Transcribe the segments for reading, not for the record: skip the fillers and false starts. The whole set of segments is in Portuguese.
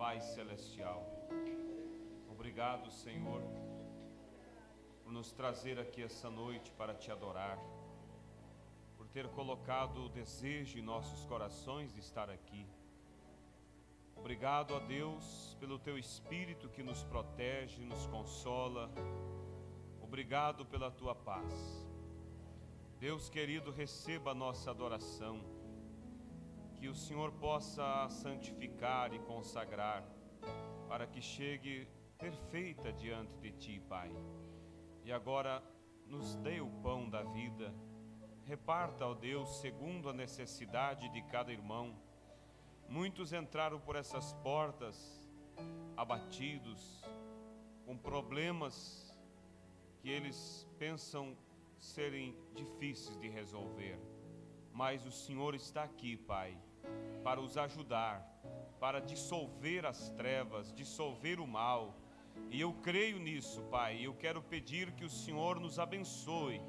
Pai Celestial, obrigado, Senhor, por nos trazer aqui essa noite para Te adorar, por ter colocado o desejo em nossos corações de estar aqui. Obrigado a Deus pelo Teu Espírito que nos protege, nos consola. Obrigado pela Tua paz. Deus querido, receba a nossa adoração, que o Senhor possa santificar e consagrar, para que chegue perfeita diante de Ti, Pai. E agora nos dê o pão da vida, reparta, ó Deus, segundo a necessidade de cada irmão. Muitos entraram por essas portas abatidos, com problemas que eles pensam serem difíceis de resolver, mas o Senhor está aqui, Pai, para os ajudar, para dissolver as trevas, dissolver o mal. E eu creio nisso, Pai. Eu quero pedir que o Senhor nos abençoe,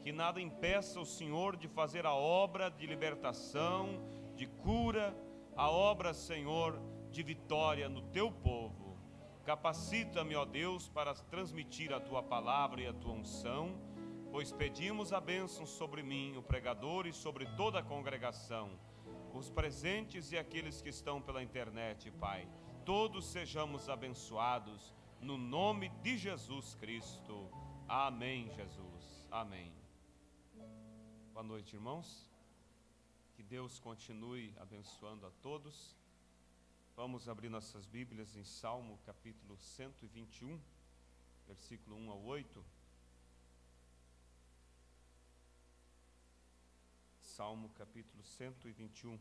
que nada impeça o Senhor de fazer a obra de libertação, de cura, a obra, Senhor, de vitória no Teu povo. Capacita-me, ó Deus, para transmitir a Tua palavra e a Tua unção, pois pedimos a bênção sobre mim, o pregador, e sobre toda a congregação, os presentes e aqueles que estão pela internet, Pai. Todos sejamos abençoados, no nome de Jesus Cristo. Amém, Jesus. Amém. Boa noite, irmãos. Que Deus continue abençoando a todos. Vamos abrir nossas Bíblias em Salmo capítulo 121, versículo 1 ao 8. Salmo capítulo 121.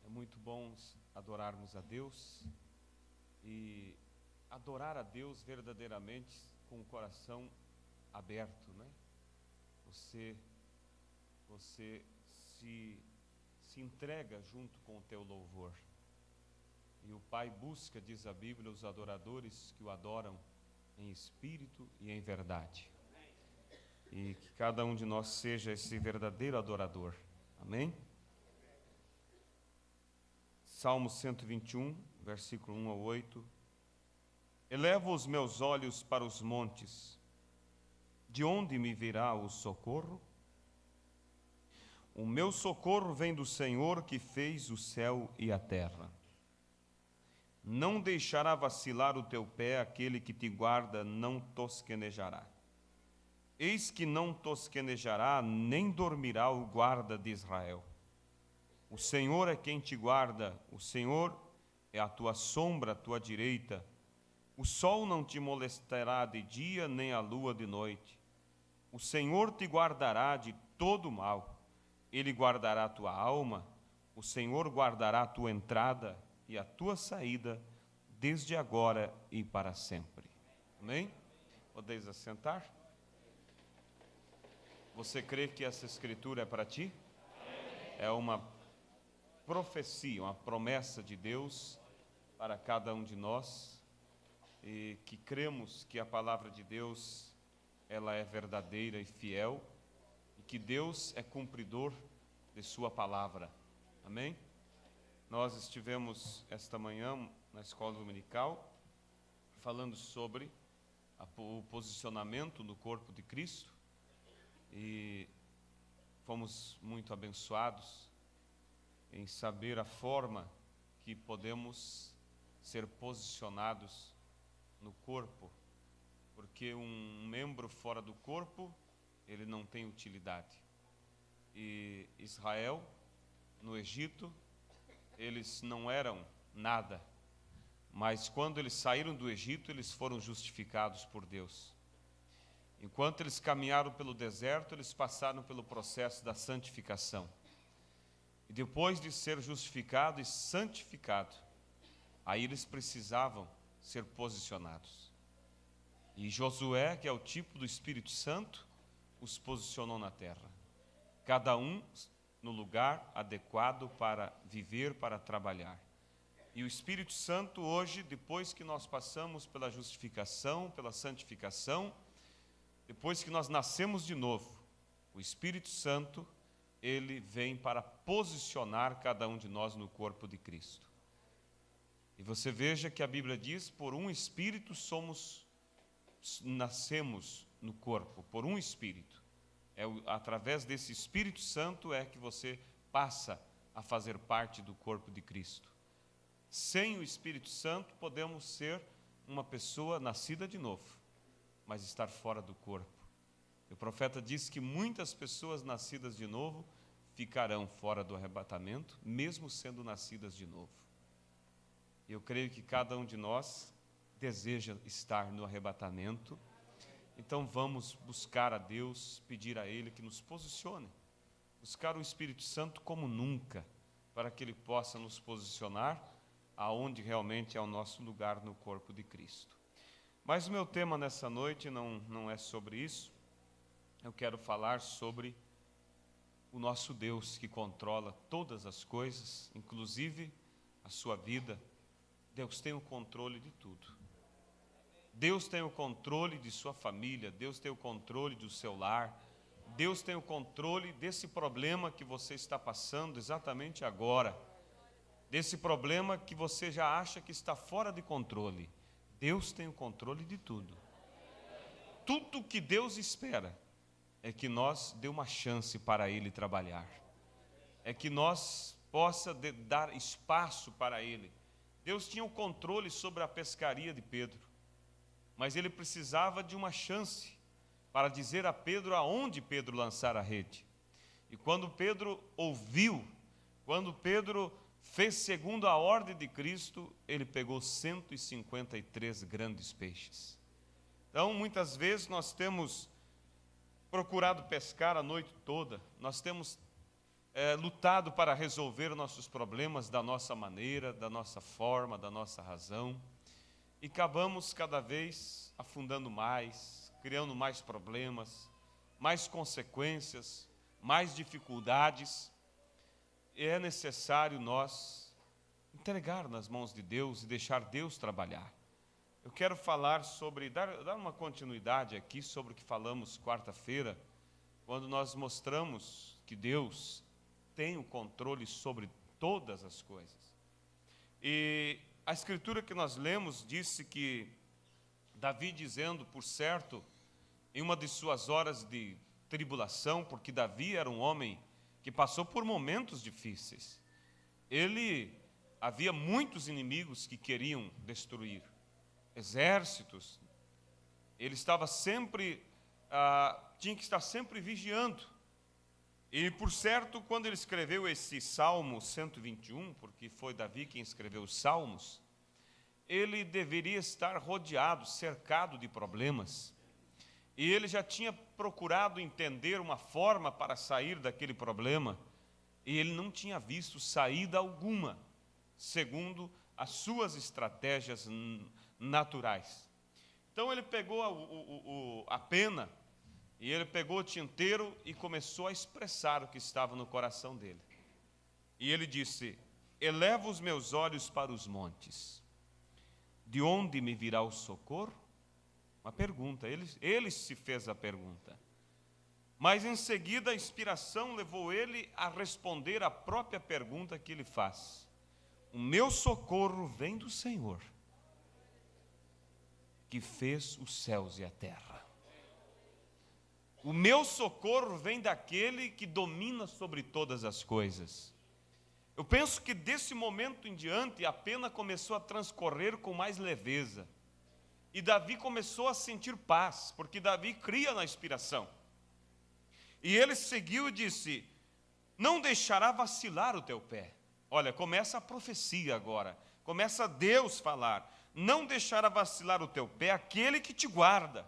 É muito bom adorarmos a Deus e adorar a Deus verdadeiramente com o coração aberto, né? Você se entrega junto com o teu louvor. E o Pai busca, diz a Bíblia, os adoradores que o adoram em espírito e em verdade. E que cada um de nós seja esse verdadeiro adorador. Amém? Salmo 121, versículo 1 ao 8. Elevo os meus olhos para os montes. De onde me virá o socorro? O meu socorro vem do Senhor que fez o céu e a terra. Não deixará vacilar o teu pé, aquele que te guarda não tosquenejará. Eis que não tosquenejará, nem dormirá o guarda de Israel. O Senhor é quem te guarda, o Senhor é a tua sombra à tua direita. O sol não te molestará de dia, nem a lua de noite. O Senhor te guardará de todo mal. Ele guardará a tua alma. O Senhor guardará a tua entrada e a tua saída, desde agora e para sempre. Amém? Podeis assentar? Você crê que essa escritura é para ti? É uma profecia, uma promessa de Deus para cada um de nós, e que cremos que a palavra de Deus, ela é verdadeira e fiel, e que Deus é cumpridor de sua palavra. Amém? Nós estivemos esta manhã na escola dominical falando sobre o posicionamento no corpo de Cristo, e fomos muito abençoados em saber a forma que podemos ser posicionados no corpo, porque um membro fora do corpo, ele não tem utilidade. E Israel, no Egito, eles não eram nada, mas quando eles saíram do Egito, eles foram justificados por Deus. Enquanto eles caminharam pelo deserto, eles passaram pelo processo da santificação. E depois de ser justificado e santificado, aí eles precisavam ser posicionados. E Josué, que é o tipo do Espírito Santo, os posicionou na terra. Cada um no lugar adequado para viver, para trabalhar. E o Espírito Santo hoje, depois que nós passamos pela justificação, pela santificação, depois que nós nascemos de novo, o Espírito Santo, ele vem para posicionar cada um de nós no corpo de Cristo. E você veja que a Bíblia diz, por um Espírito nascemos no corpo, por um Espírito. Através desse Espírito Santo é que você passa a fazer parte do corpo de Cristo. Sem o Espírito Santo, podemos ser uma pessoa nascida de novo, mas estar fora do corpo. O profeta diz que muitas pessoas nascidas de novo ficarão fora do arrebatamento, mesmo sendo nascidas de novo. Eu creio que cada um de nós deseja estar no arrebatamento. Então vamos buscar a Deus, pedir a Ele que nos posicione. Buscar o Espírito Santo como nunca, para que Ele possa nos posicionar aonde realmente é o nosso lugar no corpo de Cristo. Mas o meu tema nessa noite não é sobre isso. Eu quero falar sobre o nosso Deus que controla todas as coisas, inclusive a sua vida. Deus tem o controle de tudo. Deus tem o controle de sua família, Deus tem o controle do seu lar, Deus tem o controle desse problema que você está passando exatamente agora, desse problema que você já acha que está fora de controle. Deus tem o controle de tudo. Tudo que Deus espera é que nós dê uma chance para Ele trabalhar, é que nós possa dar espaço para Ele. Deus tinha o controle sobre a pescaria de Pedro, mas Ele precisava de uma chance para dizer a Pedro aonde Pedro lançar a rede. E quando Pedro ouviu, quando Pedro fez segundo a ordem de Cristo, ele pegou 153 grandes peixes. Então, muitas vezes nós temos procurado pescar a noite toda, nós temos lutado para resolver nossos problemas da nossa maneira, da nossa forma, da nossa razão, e acabamos cada vez afundando mais, criando mais problemas, mais consequências, mais dificuldades. E é necessário nós entregar nas mãos de Deus e deixar Deus trabalhar. Eu quero falar sobre, dar uma continuidade aqui sobre o que falamos quarta-feira, quando nós mostramos que Deus tem o controle sobre todas as coisas. E a escritura que nós lemos disse que Davi dizendo, por certo, em uma de suas horas de tribulação, porque Davi era um homem que passou por momentos difíceis. Havia muitos inimigos que queriam destruir, exércitos. Ele estava sempre, tinha que estar sempre vigiando. E, por certo, quando ele escreveu esse Salmo 121, porque foi Davi quem escreveu os Salmos, ele deveria estar rodeado, cercado de problemas. E ele já tinha procurado entender uma forma para sair daquele problema, e ele não tinha visto saída alguma, segundo as suas estratégias naturais. Então ele pegou a pena, e ele pegou o tinteiro e começou a expressar o que estava no coração dele. E ele disse: eleva os meus olhos para os montes, de onde me virá o socorro? Uma pergunta, ele se fez a pergunta. Mas em seguida a inspiração levou ele a responder a própria pergunta que ele faz. O meu socorro vem do Senhor, que fez os céus e a terra. O meu socorro vem daquele que domina sobre todas as coisas. Eu penso que desse momento em diante a pena começou a transcorrer com mais leveza. E Davi começou a sentir paz, porque Davi cria na inspiração. E ele seguiu e disse: não deixará vacilar o teu pé. Olha, começa a profecia agora, começa Deus falar: não deixará vacilar o teu pé aquele que te guarda.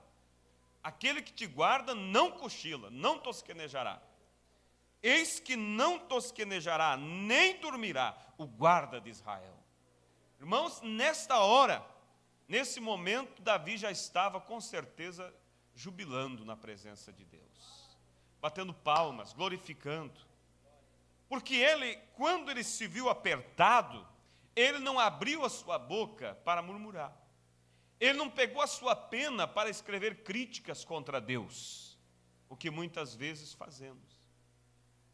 Aquele que te guarda não cochila, não tosquenejará. Eis que não tosquenejará, nem dormirá o guarda de Israel. Irmãos, nesta hora, nesse momento, Davi já estava com certeza jubilando na presença de Deus, batendo palmas, glorificando. Porque ele, quando ele se viu apertado, ele não abriu a sua boca para murmurar. Ele não pegou a sua pena para escrever críticas contra Deus, o que muitas vezes fazemos.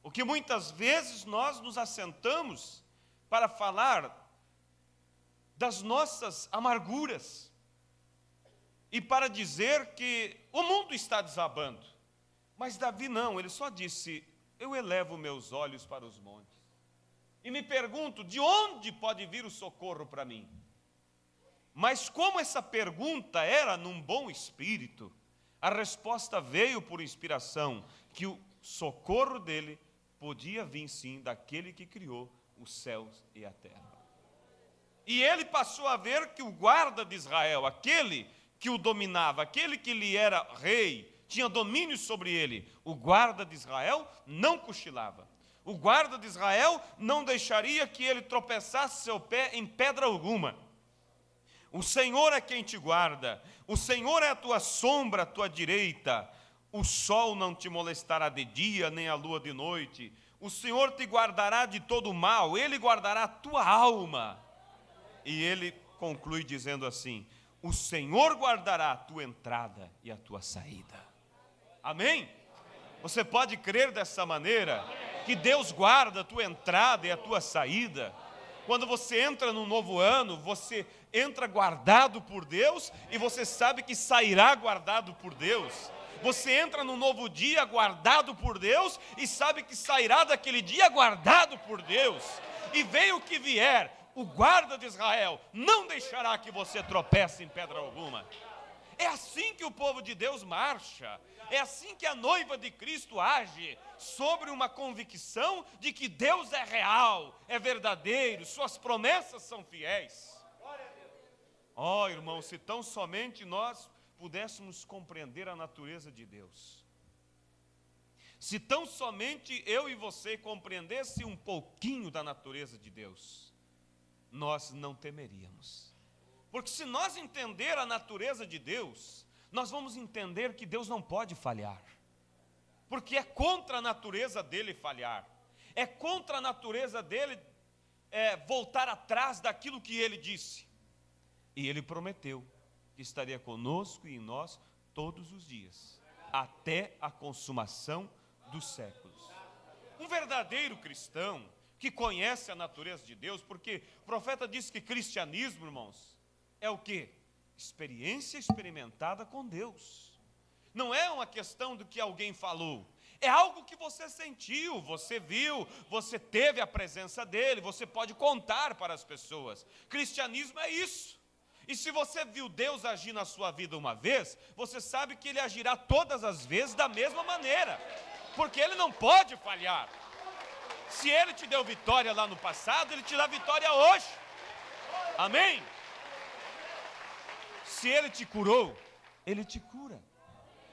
O que muitas vezes nós nos assentamos para falar das nossas amarguras e para dizer que o mundo está desabando. Mas Davi não, ele só disse: eu elevo meus olhos para os montes e me pergunto, de onde pode vir o socorro para mim? Mas como essa pergunta era num bom espírito, a resposta veio por inspiração, que o socorro dele podia vir sim daquele que criou os céus e a terra. E ele passou a ver que o guarda de Israel, aquele que o dominava, aquele que lhe era rei, tinha domínio sobre ele, o guarda de Israel não cochilava. O guarda de Israel não deixaria que ele tropeçasse seu pé em pedra alguma. O Senhor é quem te guarda, o Senhor é a tua sombra, a tua direita. O sol não te molestará de dia, nem a lua de noite. O Senhor te guardará de todo mal, Ele guardará a tua alma. E ele conclui dizendo assim: o Senhor guardará a tua entrada e a tua saída. Amém? Você pode crer dessa maneira? Que Deus guarda a tua entrada e a tua saída. Quando você entra no novo ano, você entra guardado por Deus e você sabe que sairá guardado por Deus. Você entra no novo dia guardado por Deus e sabe que sairá daquele dia guardado por Deus. E venha o que vier, o guarda de Israel não deixará que você tropece em pedra alguma. É assim que o povo de Deus marcha. É assim que a noiva de Cristo age, sobre uma convicção de que Deus é real, é verdadeiro, suas promessas são fiéis. Oh, irmão, se tão somente nós pudéssemos compreender a natureza de Deus. Se tão somente eu e você compreendesse um pouquinho da natureza de Deus, nós não temeríamos. Porque se nós entender a natureza de Deus, nós vamos entender que Deus não pode falhar. Porque é contra a natureza dele falhar. É contra a natureza dele voltar atrás daquilo que ele disse. E ele prometeu que estaria conosco e em nós todos os dias, até a consumação dos séculos. Um verdadeiro cristão que conhece a natureza de Deus, porque o profeta disse que cristianismo, irmãos, é o quê? Experiência experimentada com Deus. Não é uma questão do que alguém falou, é algo que você sentiu, você viu, você teve a presença dele, você pode contar para as pessoas. Cristianismo é isso. E se você viu Deus agir na sua vida uma vez, você sabe que ele agirá todas as vezes da mesma maneira, porque ele não pode falhar. Se ele te deu vitória lá no passado, ele te dá vitória hoje. Amém? Se ele te curou, ele te cura.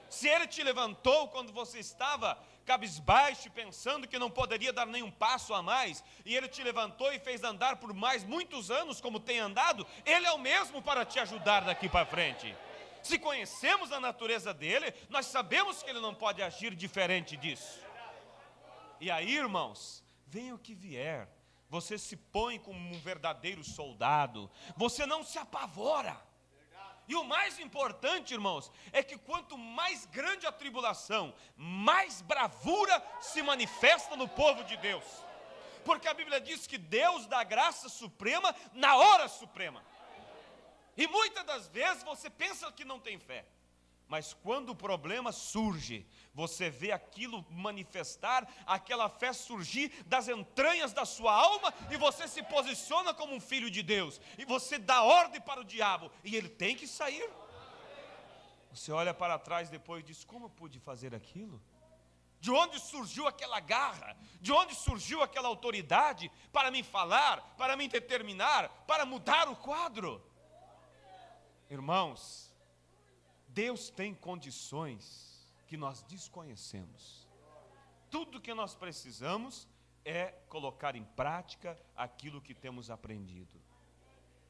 Se ele te levantou quando você estava cabisbaixo, pensando que não poderia dar nenhum passo a mais, e ele te levantou e fez andar por mais muitos anos como tem andado, ele é o mesmo para te ajudar daqui para frente. Se conhecemos a natureza dele, nós sabemos que ele não pode agir diferente disso. E aí, irmãos, venha o que vier, você se põe como um verdadeiro soldado, você não se apavora. E o mais importante, irmãos, é que quanto mais grande a tribulação, mais bravura se manifesta no povo de Deus. Porque a Bíblia diz que Deus dá graça suprema na hora suprema. E muitas das vezes você pensa que não tem fé. Mas quando o problema surge, você vê aquilo manifestar, aquela fé surgir das entranhas da sua alma, e você se posiciona como um filho de Deus, e você dá ordem para o diabo, e ele tem que sair. Você olha para trás depois e diz: como eu pude fazer aquilo? De onde surgiu aquela garra? De onde surgiu aquela autoridade para me falar, para me determinar, para mudar o quadro? Irmãos, Deus tem condições que nós desconhecemos. Tudo que nós precisamos é colocar em prática aquilo que temos aprendido.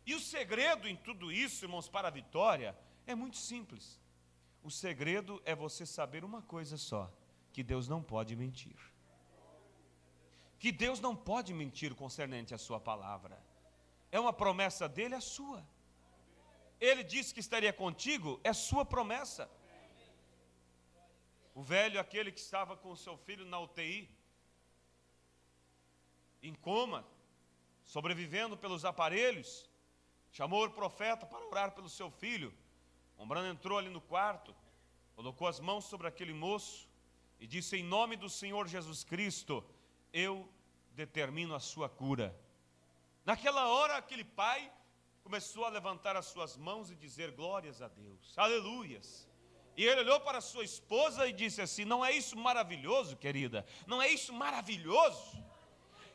E o segredo em tudo isso, irmãos, para a vitória, é muito simples. O segredo é você saber uma coisa só: que Deus não pode mentir. Que Deus não pode mentir concernente à sua palavra. É uma promessa dele, é sua. Ele disse que estaria contigo, é sua promessa. O velho, aquele que estava com o seu filho na UTI, em coma, sobrevivendo pelos aparelhos, chamou o profeta para orar pelo seu filho. Ombrando entrou ali no quarto, colocou as mãos sobre aquele moço e disse: em nome do Senhor Jesus Cristo, eu determino a sua cura. Naquela hora, aquele pai começou a levantar as suas mãos e dizer glórias a Deus, aleluias. E ele olhou para sua esposa e disse assim: não é isso maravilhoso, querida? Não é isso maravilhoso?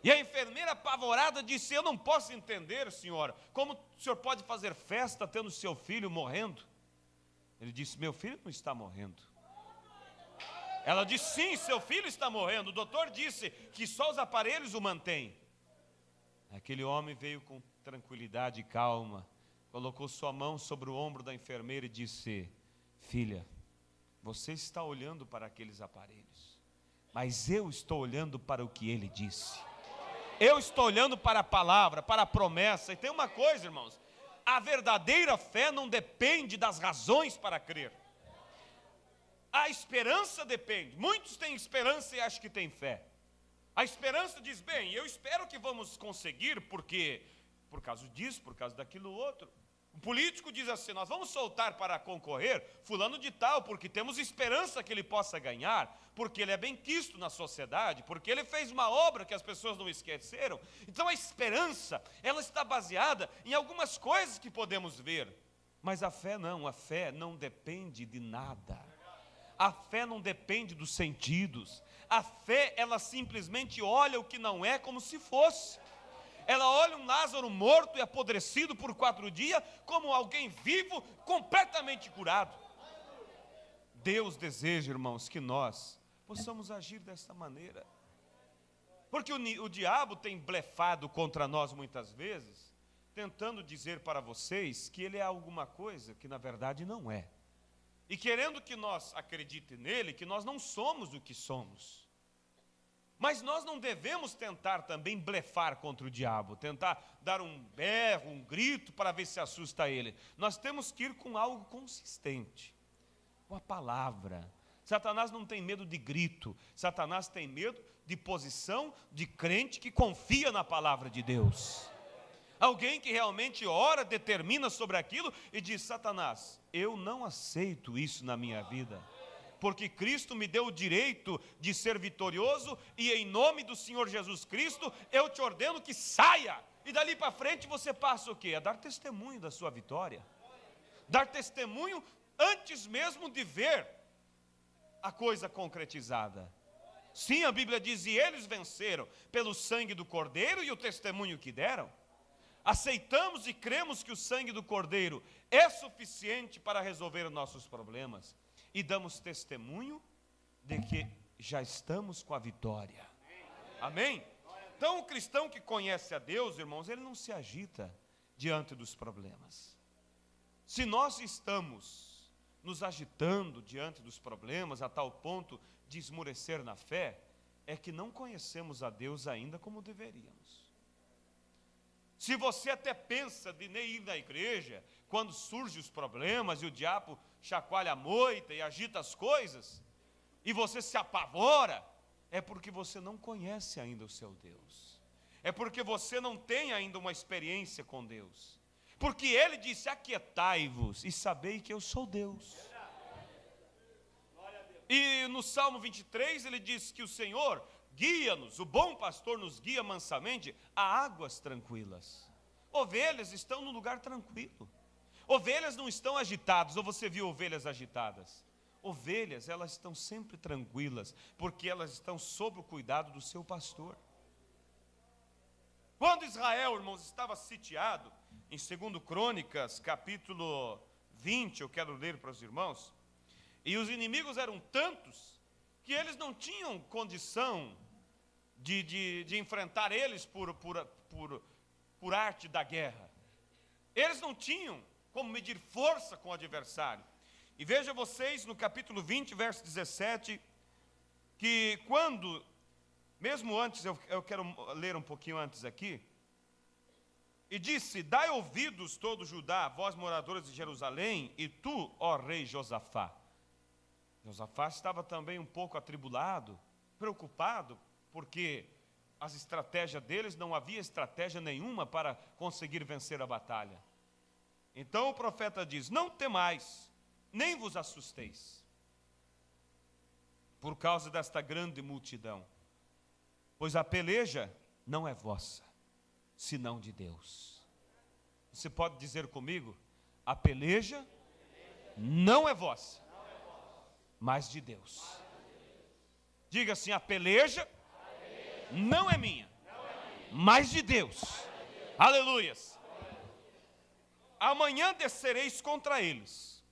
E a enfermeira apavorada disse: eu não posso entender, senhora, como o senhor pode fazer festa tendo seu filho morrendo? Ele disse: meu filho não está morrendo. Ela disse: sim, seu filho está morrendo. O doutor disse que só os aparelhos o mantêm. Aquele homem veio com tranquilidade e calma, colocou sua mão sobre o ombro da enfermeira e disse: filha, você está olhando para aqueles aparelhos, mas eu estou olhando para o que ele disse. Eu estou olhando para a palavra, para a promessa. E tem uma coisa, irmãos, a verdadeira fé não depende das razões para crer. A esperança depende. Muitos têm esperança e acham que têm fé. A esperança diz: bem, eu espero que vamos conseguir, porque por causa disso, por causa daquilo outro. O político diz assim: nós vamos soltar para concorrer fulano de tal, porque temos esperança que ele possa ganhar, porque ele é bem quisto na sociedade, porque ele fez uma obra que as pessoas não esqueceram. Então a esperança, ela está baseada em algumas coisas que podemos ver, mas a fé não depende de nada. A fé não depende dos sentidos. A fé, ela simplesmente olha o que não é como se fosse. Ela olha um Lázaro morto e apodrecido por 4 dias como alguém vivo, completamente curado. Deus deseja, irmãos, que nós possamos agir dessa maneira. Porque o diabo tem blefado contra nós muitas vezes, tentando dizer para vocês que ele é alguma coisa que na verdade não é. E querendo que nós acreditem nele, que nós não somos o que somos. Mas nós não devemos tentar também blefar contra o diabo, tentar dar um berro, um grito para ver se assusta ele. Nós temos que ir com algo consistente, com a palavra. Satanás não tem medo de grito, Satanás tem medo de posição de crente que confia na palavra de Deus. Alguém que realmente ora, determina sobre aquilo e diz: Satanás, eu não aceito isso na minha vida, porque Cristo me deu o direito de ser vitorioso, e em nome do Senhor Jesus Cristo, eu te ordeno que saia. E dali para frente você passa o quê? A dar testemunho da sua vitória. Dar testemunho antes mesmo de ver a coisa concretizada. Sim, a Bíblia diz: e eles venceram pelo sangue do Cordeiro e o testemunho que deram. Aceitamos e cremos que o sangue do Cordeiro é suficiente para resolver os nossos problemas. E damos testemunho de que já estamos com a vitória. Amém? Então o cristão que conhece a Deus, irmãos, ele não se agita diante dos problemas. Se nós estamos nos agitando diante dos problemas a tal ponto de esmorecer na fé, é que não conhecemos a Deus ainda como deveríamos. Se você até pensa de nem ir na igreja, quando surgem os problemas e o diabo chacoalha a moita e agita as coisas, e você se apavora, é porque você não conhece ainda o seu Deus. É porque você não tem ainda uma experiência com Deus. Porque Ele disse: aquietai-vos e sabei que eu sou Deus. E no Salmo 23 ele diz que o Senhor guia-nos, o bom pastor nos guia mansamente a águas tranquilas. Ovelhas estão num lugar tranquilo. Ovelhas não estão agitadas. Ou você viu ovelhas agitadas? Ovelhas, elas estão sempre tranquilas, porque elas estão sob o cuidado do seu pastor. Quando Israel, irmãos, estava sitiado, em 2 Crônicas, capítulo 20, eu quero ler para os irmãos, e os inimigos eram tantos, que eles não tinham condição de enfrentar eles por arte da guerra. Eles não tinham como medir força com o adversário. E veja vocês no capítulo 20, verso 17, que quando, mesmo antes, eu quero ler um pouquinho antes aqui, e disse: dai ouvidos todo Judá, vós moradores de Jerusalém, e tu, ó rei Josafá. Josafá estava também um pouco atribulado, preocupado, porque as estratégias deles, não havia estratégia nenhuma para conseguir vencer a batalha. Então o profeta diz: não temais, nem vos assusteis, por causa desta grande multidão, pois a peleja não é vossa, senão de Deus. Você pode dizer comigo: a peleja não é vossa, mas de Deus. Diga assim: a peleja não é minha, mas de Deus. Aleluias. Amanhã descereis contra eles.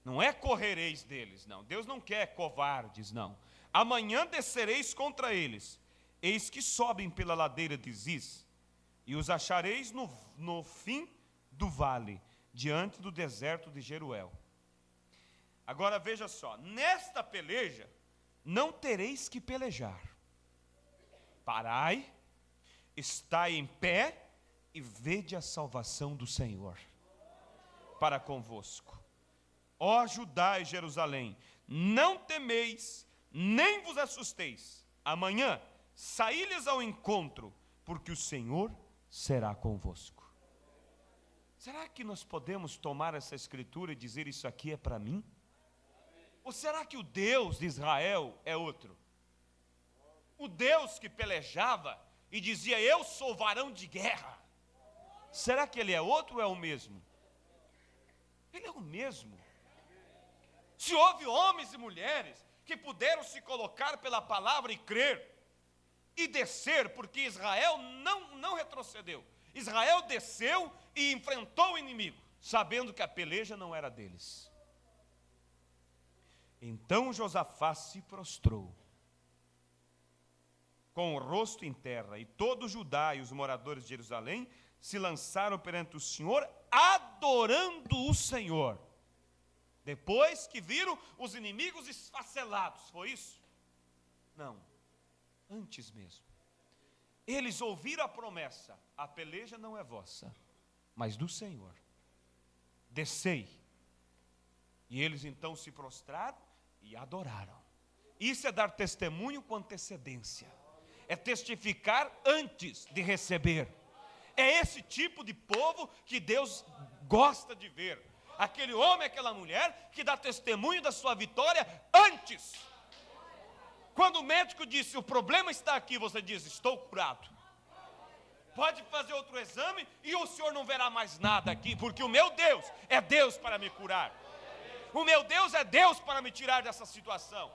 Não é correreis deles, não. Deus não quer covardes, não. Amanhã descereis contra eles. Eis que sobem pela ladeira de Ziz, e os achareis no fim do vale, diante do deserto de Jeruel. Agora veja só, nesta peleja não tereis que pelejar. Parai, estai em pé e vede a salvação do Senhor para convosco. Ó Judá e Jerusalém, não temeis, nem vos assusteis. Amanhã saí-lhes ao encontro, porque o Senhor será convosco. Será que nós podemos tomar essa escritura e dizer: isso aqui é para mim? Ou será que o Deus de Israel é outro? O Deus que pelejava e dizia: eu sou varão de guerra. Será que ele é outro ou é o mesmo? Ele é o mesmo. Se houve homens e mulheres que puderam se colocar pela palavra e crer, e descer, porque Israel não retrocedeu. Israel desceu e enfrentou o inimigo, sabendo que a peleja não era deles. Então Josafá se prostrou, com o rosto em terra, e todo Judá e os moradores de Jerusalém se lançaram perante o Senhor, adorando o Senhor. Depois que viram os inimigos esfacelados, foi isso? Não, antes mesmo. Eles ouviram a promessa: a peleja não é vossa, mas do Senhor. Descei. E eles então se prostraram e adoraram. Isso é dar testemunho com antecedência. É testificar antes de receber. É esse tipo de povo que Deus gosta de ver. Aquele homem, aquela mulher que dá testemunho da sua vitória antes. Quando o médico disse: o problema está aqui, você diz: estou curado. Pode fazer outro exame e o senhor não verá mais nada aqui, porque o meu Deus é Deus para me curar. O meu Deus é Deus para me tirar dessa situação.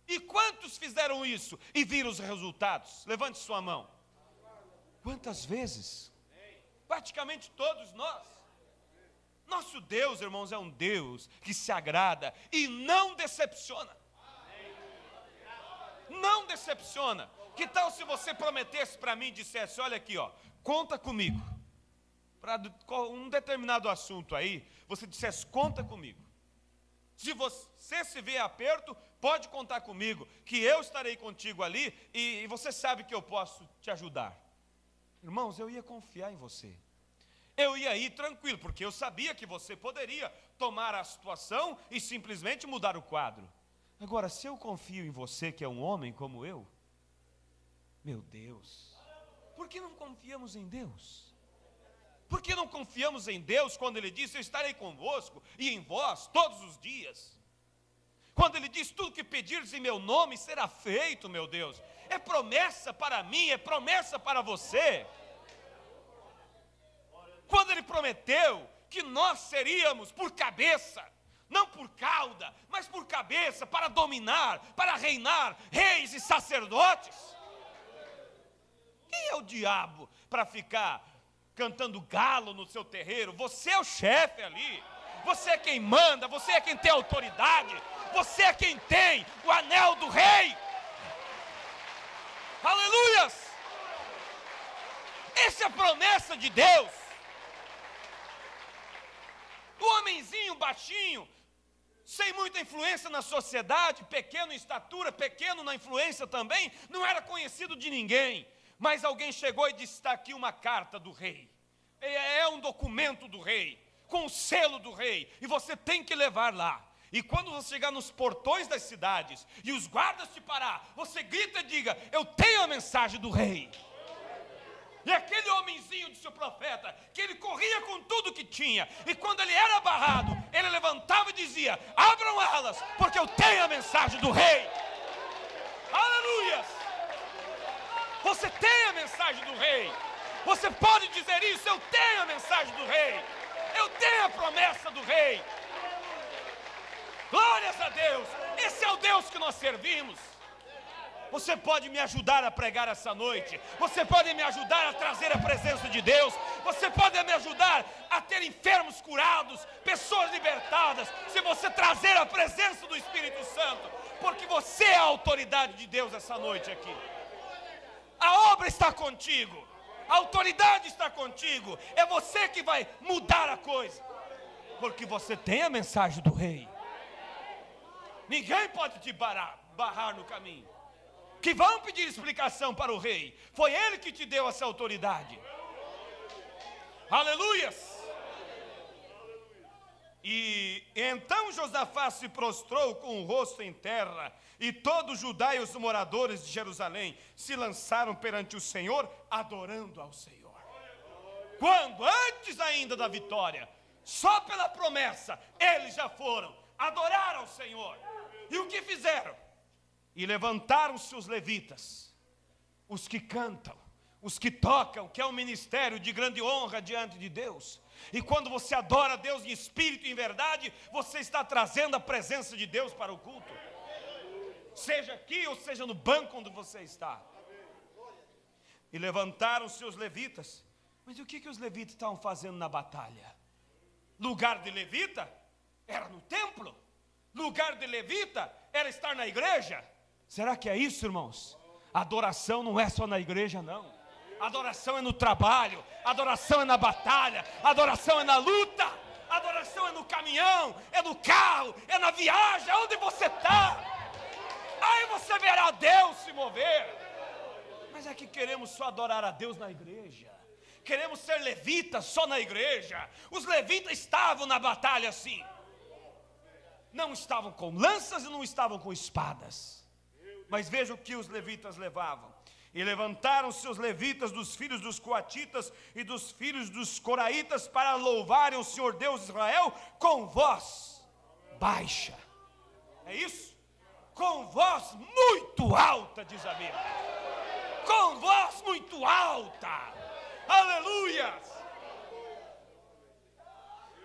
E quantos fizeram isso e viram os resultados? Levante sua mão. Quantas vezes? Praticamente todos nós. Nosso Deus, irmãos, é um Deus que se agrada e não decepciona. Não decepciona. Que tal se você prometesse para mim e dissesse: olha aqui, ó, conta comigo. Para um determinado assunto aí, você dissesse: conta comigo. Se você se vê aperto, pode contar comigo, que eu estarei contigo ali e você sabe que eu posso te ajudar. Irmãos, eu ia confiar em você. Eu ia ir tranquilo, porque eu sabia que você poderia tomar a situação e simplesmente mudar o quadro. Agora, se eu confio em você, que é um homem como eu, meu Deus, por que não confiamos em Deus? Por que não confiamos em Deus quando Ele diz: eu estarei convosco e em vós todos os dias? Quando Ele diz: tudo que pedires em meu nome será feito, meu Deus. É promessa para mim, é promessa para você. Quando Ele prometeu que nós seríamos por cabeça, não por cauda, mas por cabeça, para dominar, para reinar, reis e sacerdotes. Quem é o diabo para ficar cantando galo no seu terreiro? Você é o chefe ali, você é quem manda, você é quem tem autoridade, você é quem tem o anel do rei. Aleluias! Essa é a promessa de Deus. O homenzinho baixinho, sem muita influência na sociedade, pequeno em estatura, pequeno na influência também, não era conhecido de ninguém. Mas alguém chegou e disse: está aqui uma carta do rei. É um documento do rei, com o selo do rei, e você tem que levar lá. E quando você chegar nos portões das cidades e os guardas te parar, você grita e diga: eu tenho a mensagem do rei. E aquele homenzinho de seu profeta, que ele corria com tudo que tinha, e quando ele era barrado, ele levantava e dizia: abram alas, porque eu tenho a mensagem do rei. Aleluias! Você tem a mensagem do rei. Você pode dizer isso: eu tenho a mensagem do rei, eu tenho a promessa do rei. Glórias a Deus. Esse é o Deus que nós servimos. Você pode me ajudar a pregar essa noite. Você pode me ajudar a trazer a presença de Deus. Você pode me ajudar a ter enfermos curados, pessoas libertadas, se você trazer a presença do Espírito Santo, porque você é a autoridade de Deus essa noite aqui. A obra está contigo, a autoridade está contigo. É você que vai mudar a coisa, porque você tem a mensagem do rei. Ninguém pode te barrar no caminho. Que vão pedir explicação para o rei. Foi ele que te deu essa autoridade. Aleluias. E então Josafá se prostrou com o rosto em terra, e todo Judá e os moradores de Jerusalém se lançaram perante o Senhor, adorando ao Senhor. Quando? Antes ainda da vitória. Só pela promessa, eles já foram adorar ao Senhor. E o que fizeram? E levantaram-se os levitas, os que cantam, os que tocam, que é um ministério de grande honra diante de Deus. E quando você adora a Deus em espírito e em verdade, você está trazendo a presença de Deus para o culto. Seja aqui ou seja no banco onde você está. E levantaram-se os levitas. Mas o que os levitas estavam fazendo na batalha? Lugar de levita era no templo. Lugar de levita era estar na igreja. Será que é isso, irmãos? Adoração não é só na igreja, não. Adoração é no trabalho, adoração é na batalha, adoração é na luta, adoração é no caminhão, é no carro, é na viagem, onde você está. Aí você verá Deus se mover. Mas é que queremos só adorar a Deus na igreja. Queremos ser levitas só na igreja. Os levitas estavam na batalha sim. Não estavam com lanças e não estavam com espadas. Mas veja o que os levitas levavam. E levantaram-se os levitas dos filhos dos coatitas e dos filhos dos coraitas para louvarem o Senhor Deus de Israel com voz baixa. É isso? Com voz muito alta, diz a Bíblia. Com voz muito alta. Aleluia!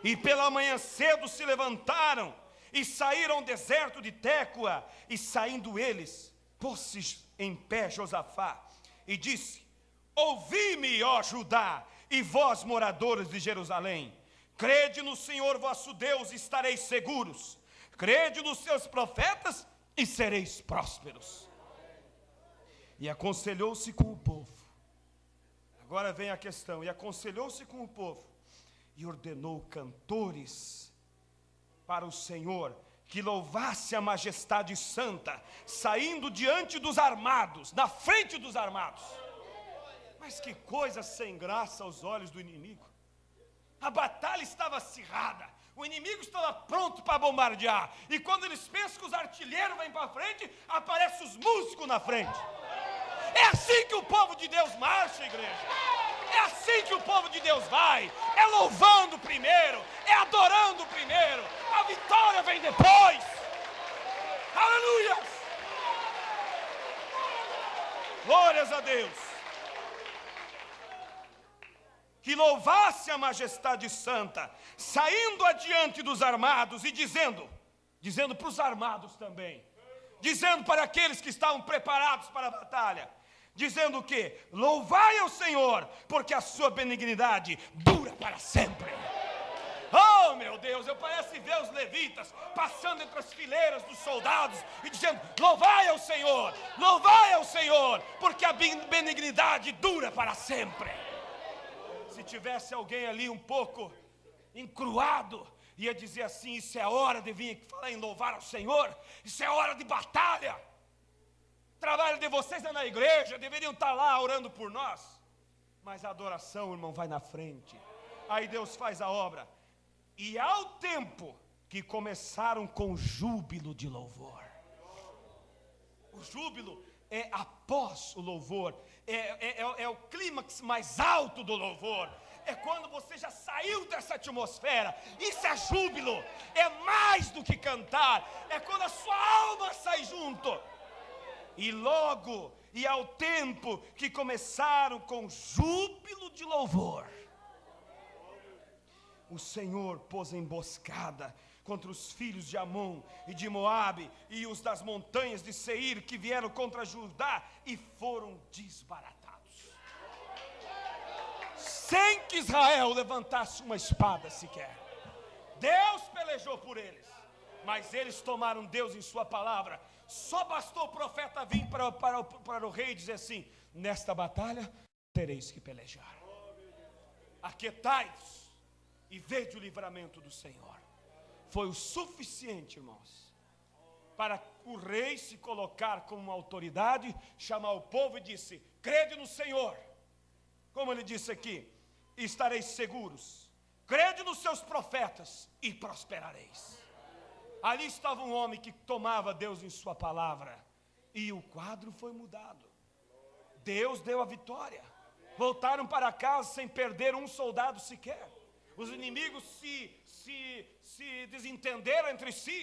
E pela manhã cedo se levantaram e saíram ao deserto de Tecoa, e saindo eles, pôs-se em pé Josafá, e disse: ouvi-me, ó Judá, e vós, moradores de Jerusalém, crede no Senhor vosso Deus, e estareis seguros, crede nos seus profetas, e sereis prósperos. E aconselhou-se com o povo. Agora vem a questão. E aconselhou-se com o povo, e ordenou cantores para o Senhor, que louvasse a majestade santa, saindo diante dos armados, na frente dos armados. Mas que coisa sem graça aos olhos do inimigo. A batalha estava acirrada, o inimigo estava pronto para bombardear, e quando eles pensam que os artilheiros vêm para frente, aparecem os músicos na frente. É assim que o povo de Deus marcha, igreja. É assim que o povo de Deus vai. É louvando primeiro, é adorando primeiro. A vitória vem depois. Aleluia! Glórias a Deus. Que louvasse a majestade santa, saindo adiante dos armados e dizendo para os armados também, dizendo para aqueles que estavam preparados para a batalha, dizendo o quê? Louvai ao Senhor, porque a sua benignidade dura para sempre. Oh, meu Deus, eu pareço ver os levitas passando entre as fileiras dos soldados e dizendo: louvai ao Senhor, porque a benignidade dura para sempre. Se tivesse alguém ali um pouco encruado, ia dizer assim: isso é hora de vir falar em louvar ao Senhor, isso é hora de batalha. O trabalho de vocês é na igreja, deveriam estar lá orando por nós. Mas a adoração, irmão, vai na frente. Aí Deus faz a obra. E ao tempo que começaram com júbilo de louvor. O júbilo é após o louvor, é o clímax mais alto do louvor. É quando você já saiu dessa atmosfera. Isso é júbilo, é mais do que cantar, é quando a sua alma sai junto. E logo, e ao tempo que começaram com júbilo de louvor, o Senhor pôs emboscada contra os filhos de Amon e de Moabe e os das montanhas de Seir, que vieram contra Judá e foram desbaratados, sem que Israel levantasse uma espada sequer. Deus pelejou por eles, mas eles tomaram Deus em sua palavra. Só bastou o profeta vir para o rei e dizer assim: nesta batalha tereis que pelejar. Aquietai-vos e vede o livramento do Senhor. Foi o suficiente, irmãos, para o rei se colocar como uma autoridade, chamar o povo e disse: crede no Senhor, como ele disse aqui, e estareis seguros. Crede nos seus profetas e prosperareis. Ali estava um homem que tomava Deus em sua palavra, e o quadro foi mudado. Deus deu a vitória. Voltaram para casa sem perder um soldado sequer. Os inimigos se desentenderam entre si.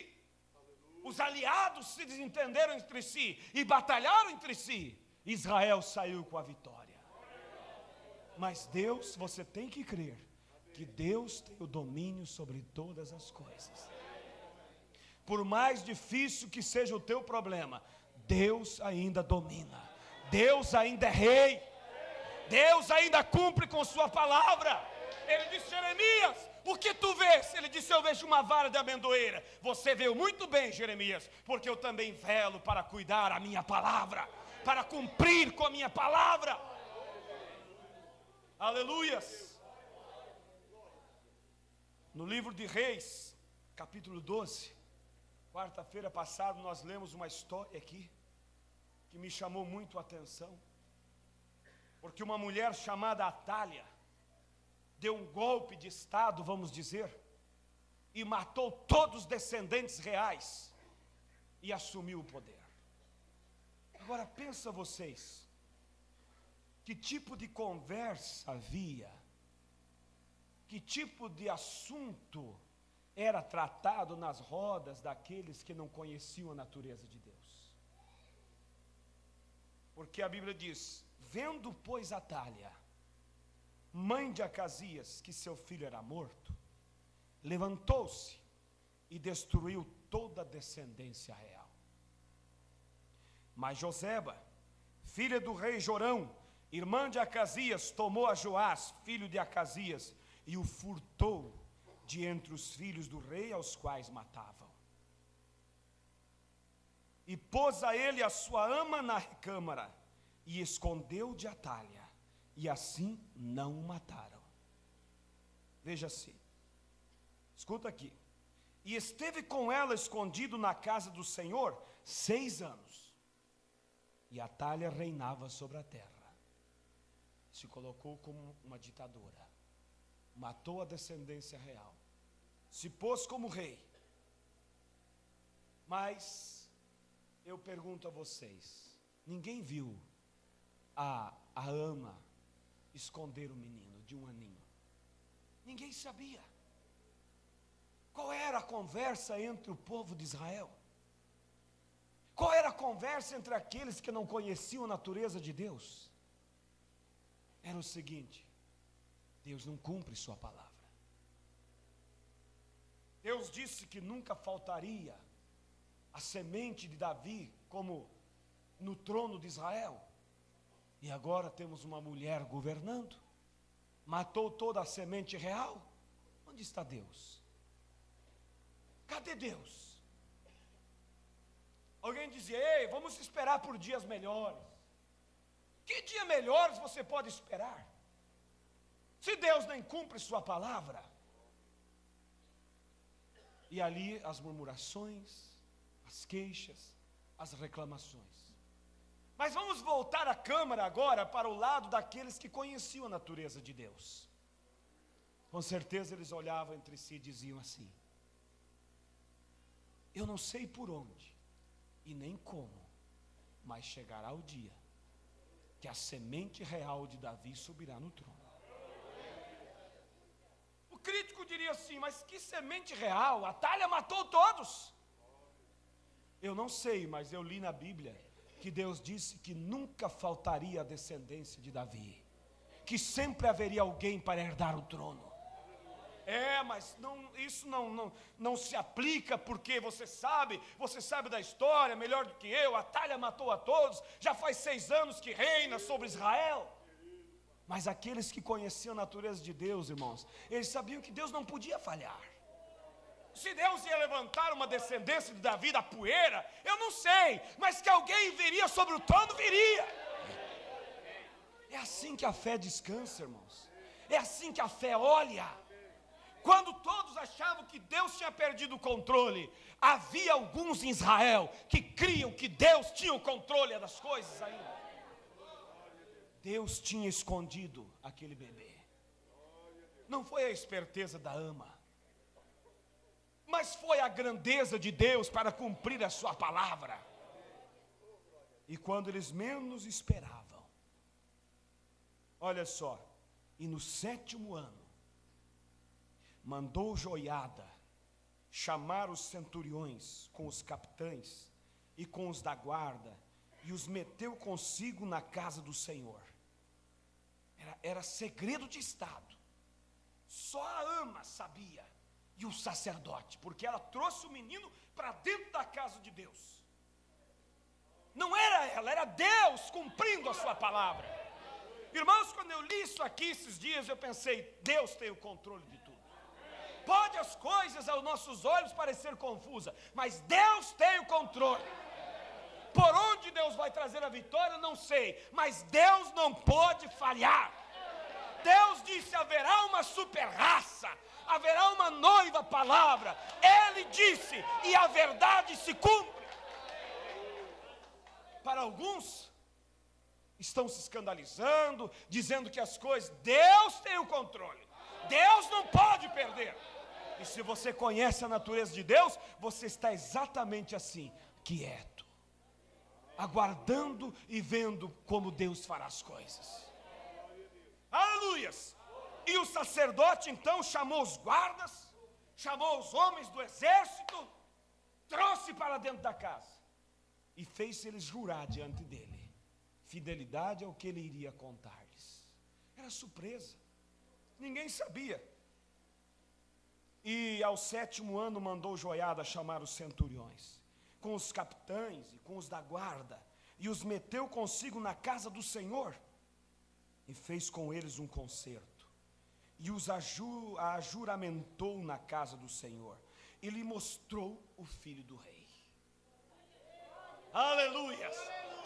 Os aliados se desentenderam entre si e batalharam entre si. Israel saiu com a vitória. Mas Deus, você tem que crer que Deus tem o domínio sobre todas as coisas. Por mais difícil que seja o teu problema, Deus ainda domina. Deus ainda é rei. Deus ainda cumpre com sua palavra. Ele disse: Jeremias, o que tu vês? Ele disse: eu vejo uma vara de amendoeira. Você viu muito bem, Jeremias, porque eu também velo para cuidar a minha palavra, para cumprir com a minha palavra. Aleluias. No livro de Reis, capítulo 12, quarta-feira passada nós lemos uma história aqui que me chamou muito a atenção, porque uma mulher chamada Atália deu um golpe de estado, vamos dizer, e matou todos os descendentes reais e assumiu o poder. Agora pensa vocês, que tipo de conversa havia, que tipo de assunto era tratado nas rodas daqueles que não conheciam a natureza de Deus. Porque a Bíblia diz: vendo, pois, Atália, mãe de Acasias, que seu filho era morto, levantou-se e destruiu toda a descendência real. Mas Joseba, filha do rei Jorão, irmã de Acasias, tomou a Joás, filho de Acasias, e o furtou de entre os filhos do rei, aos quais matavam. E pôs a ele a sua ama na recâmara, e escondeu de Atália, e assim não o mataram. Veja-se, escuta aqui. E esteve com ela escondido na casa do Senhor 6 anos. E Atália reinava sobre a terra. Se colocou como uma ditadora. Matou a descendência real. Se pôs como rei. Mas eu pergunto a vocês, ninguém viu a ama esconder o menino de 1 aninho? Ninguém sabia. Qual era a conversa entre o povo de Israel? Qual era a conversa entre aqueles que não conheciam a natureza de Deus? Era o seguinte: Deus não cumpre sua palavra. Deus disse que nunca faltaria a semente de Davi como no trono de Israel. E agora temos uma mulher governando. Matou toda a semente real. Onde está Deus? Cadê Deus? Alguém dizia: ei, vamos esperar por dias melhores. Que dia melhores você pode esperar? Se Deus nem cumpre sua palavra. E ali as murmurações, as queixas, as reclamações. Mas vamos voltar a câmara agora para o lado daqueles que conheciam a natureza de Deus. Com certeza eles olhavam entre si e diziam assim: Eu não sei por onde e nem como, mas chegará o dia que a semente real de Davi subirá no trono. O crítico diria assim: mas que semente real? Atalha matou todos. Eu não sei, mas eu li na Bíblia que Deus disse que nunca faltaria a descendência de Davi, que sempre haveria alguém para herdar o trono. Mas isso não se aplica, porque você sabe da história melhor do que eu. Atalha matou a todos, já faz 6 anos que reina sobre Israel. Mas aqueles que conheciam a natureza de Deus, irmãos, eles sabiam que Deus não podia falhar. Se Deus ia levantar uma descendência de Davi da poeira, eu não sei, mas que alguém viria sobre o trono, viria. É assim que a fé descansa, irmãos. É assim que a fé olha. Quando todos achavam que Deus tinha perdido o controle, havia alguns em Israel que criam que Deus tinha o controle das coisas ainda. Deus tinha escondido aquele bebê. Não foi a esperteza da ama, mas foi a grandeza de Deus para cumprir a sua palavra. E quando eles menos esperavam, olha só, e no 7º ano, mandou Joiada chamar os centuriões com os capitães e com os da guarda, e os meteu consigo na casa do Senhor. Era segredo de Estado. Só a ama sabia, e o sacerdote, porque ela trouxe o menino para dentro da casa de Deus. Não era ela, era Deus cumprindo a sua palavra. Irmãos, quando eu li isso aqui esses dias, eu pensei: Deus tem o controle de tudo. Pode as coisas aos nossos olhos parecer confusas, mas Deus tem o controle. Por onde Deus vai trazer a vitória, eu não sei, mas Deus não pode falhar. Deus disse: haverá uma super raça, haverá uma noiva palavra. Ele disse, e a verdade se cumpre. Para alguns, estão se escandalizando, dizendo que as coisas, Deus tem o controle, Deus não pode perder. E se você conhece a natureza de Deus, você está exatamente assim, quieto, aguardando e vendo como Deus fará as coisas. Aleluias! E o sacerdote então chamou os guardas, chamou os homens do exército, trouxe para dentro da casa e fez eles jurar diante dele fidelidade ao que ele iria contar-lhes. Era surpresa, ninguém sabia. E ao 7º ano mandou Joiada chamar os centuriões, com os capitães e com os da guarda, e os meteu consigo na casa do Senhor, e fez com eles um concerto, e os ajuramentou na casa do Senhor, e lhe mostrou o filho do rei. Aleluias!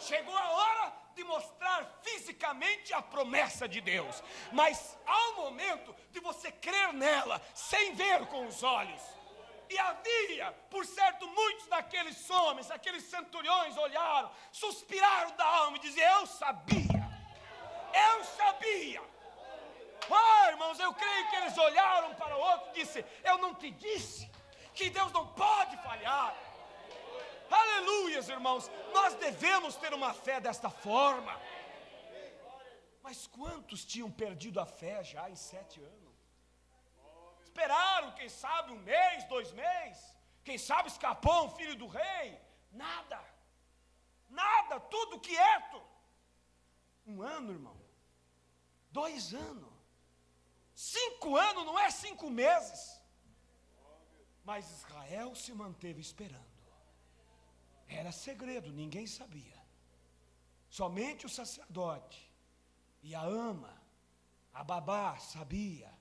Chegou a hora de mostrar fisicamente a promessa de Deus, mas há um momento de você crer nela sem ver com os olhos. E havia, por certo, muitos daqueles homens, aqueles centuriões olharam, suspiraram da alma e diziam: eu sabia. Irmãos, eu creio que eles olharam para o outro e disseram: eu não te disse que Deus não pode falhar. Aleluias, irmãos, nós devemos ter uma fé desta forma. Mas quantos tinham perdido a fé já em 7 anos? Esperaram, quem sabe, 1 mês, 2 meses, quem sabe escapou um filho do rei. Nada, tudo quieto. 1 ano, irmão, 2 anos, 5 anos, não é 5 meses. Mas Israel se manteve esperando. Era segredo, ninguém sabia. Somente o sacerdote e a ama, a babá, sabia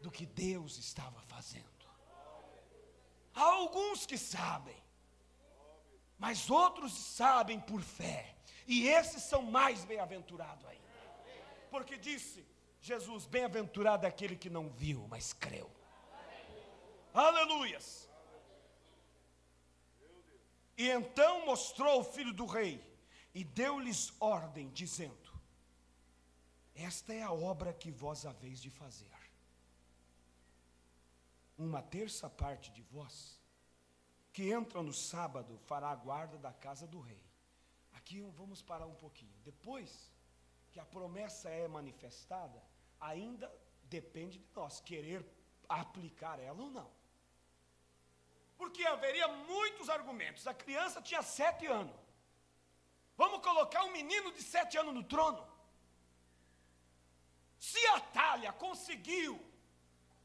do que Deus estava fazendo. Há alguns que sabem, mas outros sabem por fé, e esses são mais bem-aventurados ainda. Porque disse Jesus: bem-aventurado é aquele que não viu, mas creu. Aleluias! E então mostrou o filho do rei, e deu-lhes ordem, dizendo: esta é a obra que vós haveis de fazer. 1/3 parte de vós que entra no sábado fará a guarda da casa do rei. Aqui vamos parar um pouquinho. Depois que a promessa é manifestada, ainda depende de nós querer aplicar ela ou não. Porque haveria muitos argumentos. A criança tinha 7 anos. Vamos colocar um menino de 7 anos no trono. Se Atália conseguiu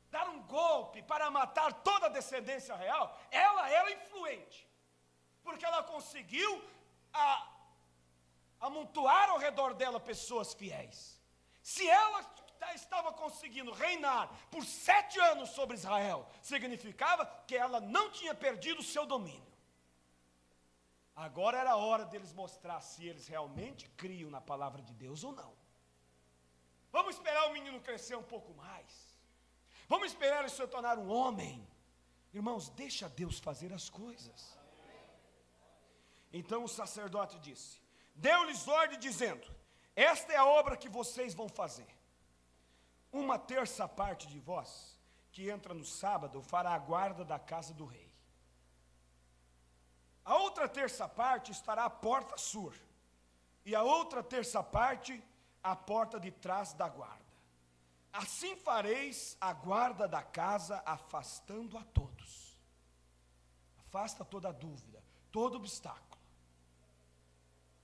dar um golpe para matar toda a descendência real, ela era influente. Porque ela conseguiu amontoar ao redor dela pessoas fiéis. Se ela estava conseguindo reinar por 7 anos sobre Israel, significava que ela não tinha perdido o seu domínio. Agora era a hora deles mostrar se eles realmente criam na palavra de Deus ou não. Vamos esperar o menino crescer um pouco mais. Vamos esperar ele se tornar um homem. Irmãos, deixa Deus fazer as coisas. Então o sacerdote disse, deu-lhes ordem dizendo, esta é a obra que vocês vão fazer. 1/3 parte de vós, que entra no sábado, fará a guarda da casa do rei. A outra 1/3 parte estará à porta sul, e a outra 1/3 parte à porta de trás da guarda. Assim fareis a guarda da casa, afastando a todos. Afasta toda dúvida, todo obstáculo.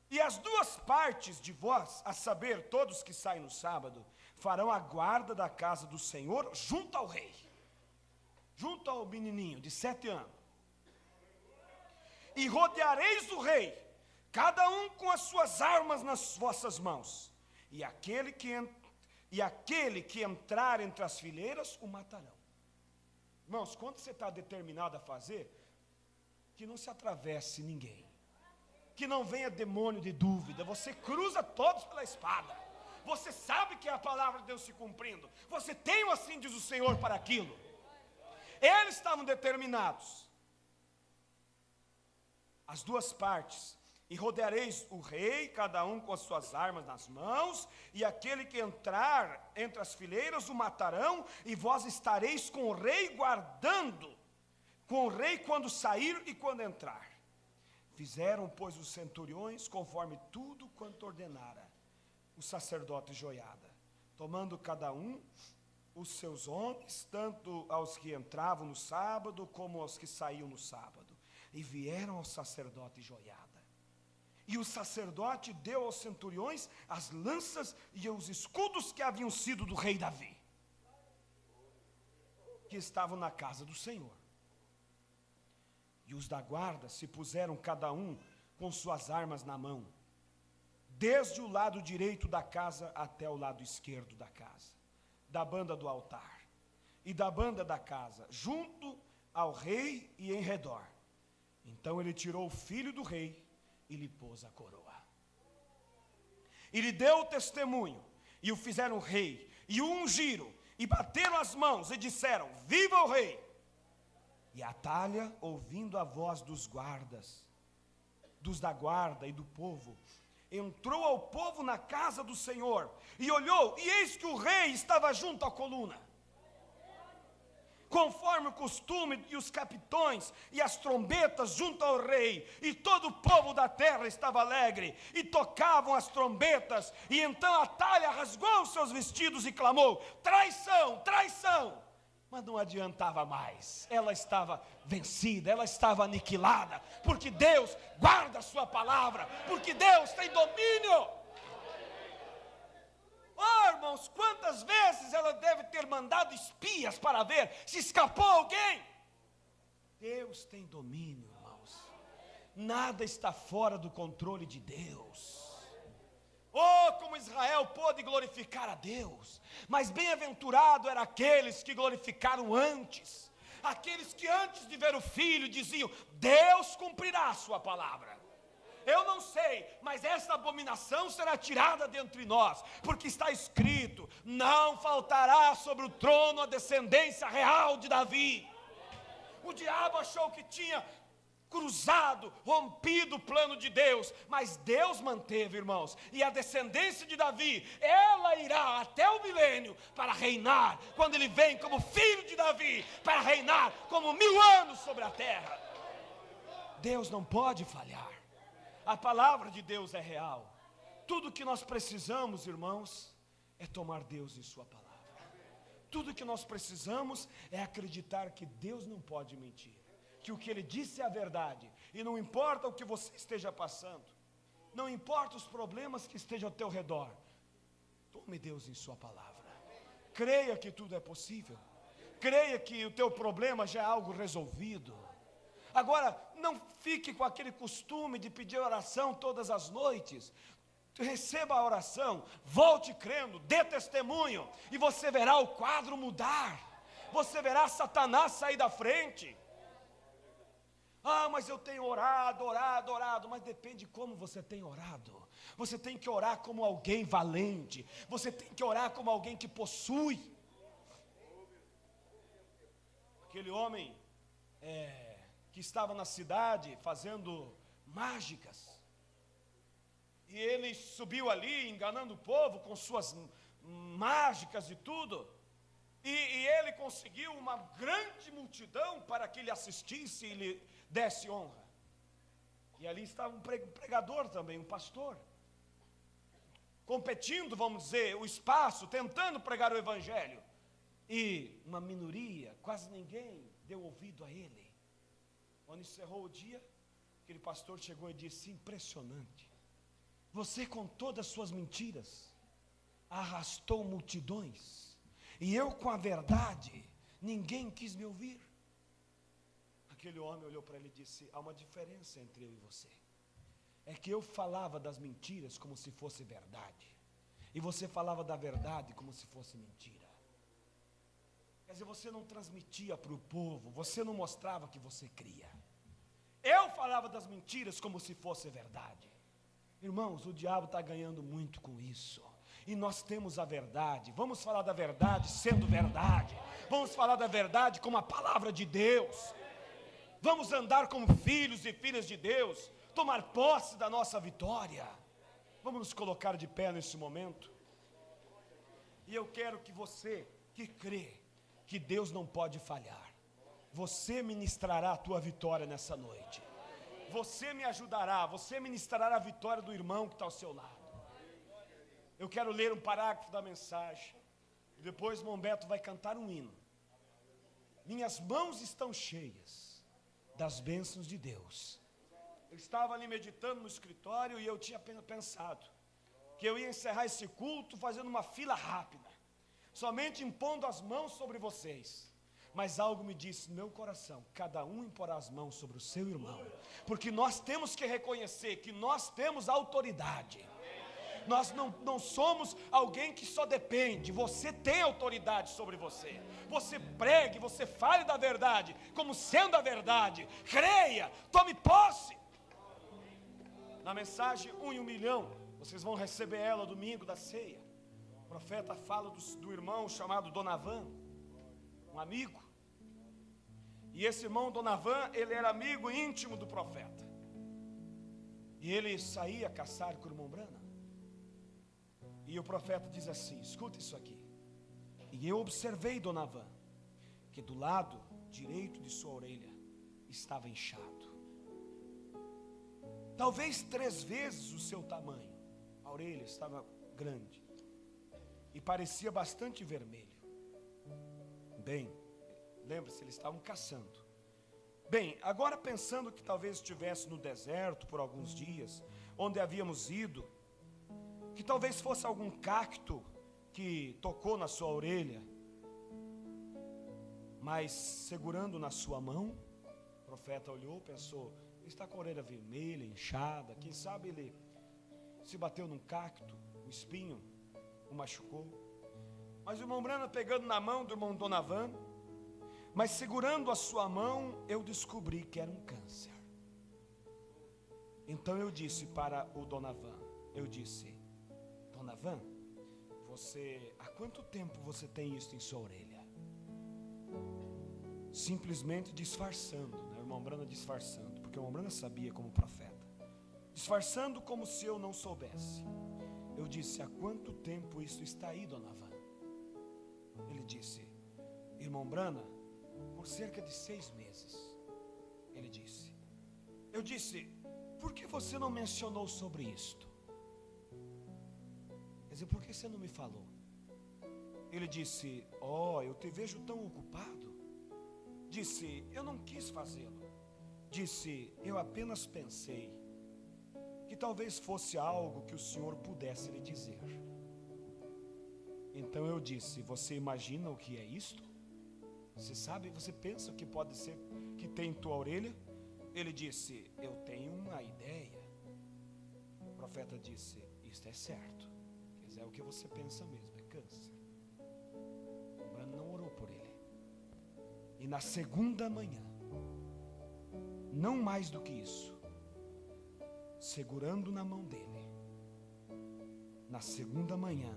E as 2 partes de vós, a saber, todos que saem no sábado, farão a guarda da casa do Senhor junto ao rei. Junto ao menininho de 7 anos. E rodeareis o rei, cada um com as suas armas nas vossas mãos. E aquele que entrar entre as fileiras, o matarão. Irmãos, quando você está determinado a fazer, que não se atravesse ninguém. Que não venha demônio de dúvida. Você cruza todos pela espada. Você sabe que é a palavra de Deus se cumprindo. Você tem o assim diz o Senhor para aquilo. Eles estavam determinados. As 2 partes. E rodeareis o rei, cada um com as suas armas nas mãos, e aquele que entrar entre as fileiras o matarão, e vós estareis com o rei guardando, com o rei quando sair e quando entrar. Fizeram, pois, os centuriões, conforme tudo quanto ordenara o sacerdote Joiada, tomando cada um os seus homens, tanto aos que entravam no sábado, como aos que saíam no sábado, e vieram ao sacerdote Joiada. E o sacerdote deu aos centuriões as lanças e os escudos que haviam sido do rei Davi, que estavam na casa do Senhor. E os da guarda se puseram cada um com suas armas na mão, desde o lado direito da casa até o lado esquerdo da casa, da banda do altar e da banda da casa, junto ao rei e em redor. Então ele tirou o filho do rei e lhe pôs a coroa. E lhe deu o testemunho, e o fizeram rei, e o ungiram, e bateram as mãos, e disseram, viva o rei! E Atália, ouvindo a voz dos guardas, dos da guarda e do povo, entrou ao povo na casa do Senhor, e olhou, e eis que o rei estava junto à coluna. Conforme o costume, e os capitões e as trombetas junto ao rei, e todo o povo da terra estava alegre, e tocavam as trombetas, e então Atália rasgou os seus vestidos e clamou, traição, traição! Mas não adiantava mais, ela estava vencida, ela estava aniquilada, porque Deus guarda a sua palavra, porque Deus tem domínio. Oh, irmãos, quantas vezes ela deve ter mandado espias para ver se escapou alguém? Deus tem domínio, irmãos. Nada está fora do controle de Deus. Oh, como Israel pôde glorificar a Deus. Mas bem-aventurado eram aqueles que glorificaram antes. Aqueles que antes de ver o filho diziam, Deus cumprirá a sua palavra. Eu não sei, mas essa abominação será tirada dentre nós, porque está escrito, não faltará sobre o trono a descendência real de Davi. O diabo achou que tinha cruzado, rompido o plano de Deus, mas Deus manteve, irmãos, e a descendência de Davi, ela irá até o milênio para reinar, quando ele vem como filho de Davi, para reinar como 1000 anos sobre a terra. Deus não pode falhar. A palavra de Deus é real. Tudo que nós precisamos, irmãos, é tomar Deus em sua palavra. Tudo que nós precisamos é acreditar que Deus não pode mentir, que o que Ele disse é a verdade, e não importa o que você esteja passando, não importa os problemas que estejam ao teu redor, tome Deus em sua palavra. Creia que tudo é possível. Creia que o teu problema já é algo resolvido. Agora, não fique com aquele costume de pedir oração todas as noites. Receba a oração, volte crendo, dê testemunho, e você verá o quadro mudar. Você verá Satanás sair da frente. Ah, mas eu tenho orado, mas depende de como você tem orado. Você tem que orar como alguém valente. Você tem que orar como alguém que possui. Aquele homem que estava na cidade fazendo mágicas. E ele subiu ali enganando o povo com suas mágicas e tudo. E ele conseguiu uma grande multidão para que ele assistisse e lhe desse honra. E ali estava um pregador também, um pastor, competindo, vamos dizer, o espaço, tentando pregar o evangelho. E uma minoria, quase ninguém deu ouvido a ele. Quando encerrou o dia, aquele pastor chegou e disse: impressionante, você com todas as suas mentiras arrastou multidões, e eu com a verdade, ninguém quis me ouvir. Aquele homem olhou para ele e disse: há uma diferença entre eu e você. É que eu falava das mentiras como se fosse verdade, e você falava da verdade como se fosse mentira. Quer dizer, você não transmitia para o povo, você não mostrava que você cria. Eu falava das mentiras como se fosse verdade. Irmãos, o diabo está ganhando muito com isso. E nós temos a verdade. Vamos falar da verdade sendo verdade. Vamos falar da verdade como a palavra de Deus. Vamos andar como filhos e filhas de Deus. Tomar posse da nossa vitória. Vamos nos colocar de pé nesse momento. E eu quero que você que crê que Deus não pode falhar, você ministrará a tua vitória nessa noite. Você me ajudará, você ministrará a vitória do irmão que está ao seu lado. Eu quero ler um parágrafo da mensagem, e depois Mombeto vai cantar um hino. Minhas mãos estão cheias das bênçãos de Deus. Eu estava ali meditando no escritório e eu tinha pensado que eu ia encerrar esse culto fazendo uma fila rápida, somente impondo as mãos sobre vocês. Mas algo me disse no meu coração: cada um imporá as mãos sobre o seu irmão, porque nós temos que reconhecer que nós temos autoridade. Nós não somos alguém que só depende. Você tem autoridade sobre você. Você pregue, você fale da verdade como sendo a verdade. Creia, tome posse. Na mensagem 1 em 1 milhão, vocês vão receber ela domingo da ceia. O profeta fala do irmão chamado Donavan, um amigo. E esse irmão Donavan, ele era amigo íntimo do profeta. E ele saía caçar com o irmão Branham. E o profeta diz assim: escuta isso aqui. E eu observei Donavan, que do lado direito de sua orelha estava inchado. Talvez 3 vezes o seu tamanho. A orelha estava grande. E parecia bastante vermelho. Bem, lembre-se, eles estavam caçando. Bem, agora pensando que talvez estivesse no deserto por alguns dias, onde havíamos ido, que talvez fosse algum cacto que tocou na sua orelha, mas segurando na sua mão, o profeta olhou, pensou: ele está com a orelha vermelha, inchada, quem sabe ele se bateu num cacto, um espinho o machucou. Mas o irmão Branham, pegando na mão do irmão Donavan, mas segurando a sua mão, eu descobri que era um câncer. Então eu disse para o Donavan, eu disse: Donavan, há quanto tempo você tem isso em sua orelha? Simplesmente disfarçando, né? O irmão Branham disfarçando, porque o irmão Branham sabia como profeta, disfarçando como se eu não soubesse. Eu disse: há quanto tempo isso está aí, Donavan? Ele disse: irmão Branham, por cerca de 6 meses. Ele disse: Eu disse: por que você não mencionou sobre isto? Quer dizer, por que você não me falou? Ele disse: eu te vejo tão ocupado. Disse: eu não quis fazê-lo. Disse: eu apenas pensei que talvez fosse algo que o Senhor pudesse lhe dizer. Então eu disse: você imagina o que é isto? Você sabe, você pensa o que pode ser que tem em tua orelha? Ele disse: eu tenho uma ideia. O profeta disse: isto é certo. Quer dizer, é o que você pensa mesmo, é câncer. O Brano não orou por ele. E na segunda manhã, não mais do que isso, segurando na mão dele, na segunda manhã,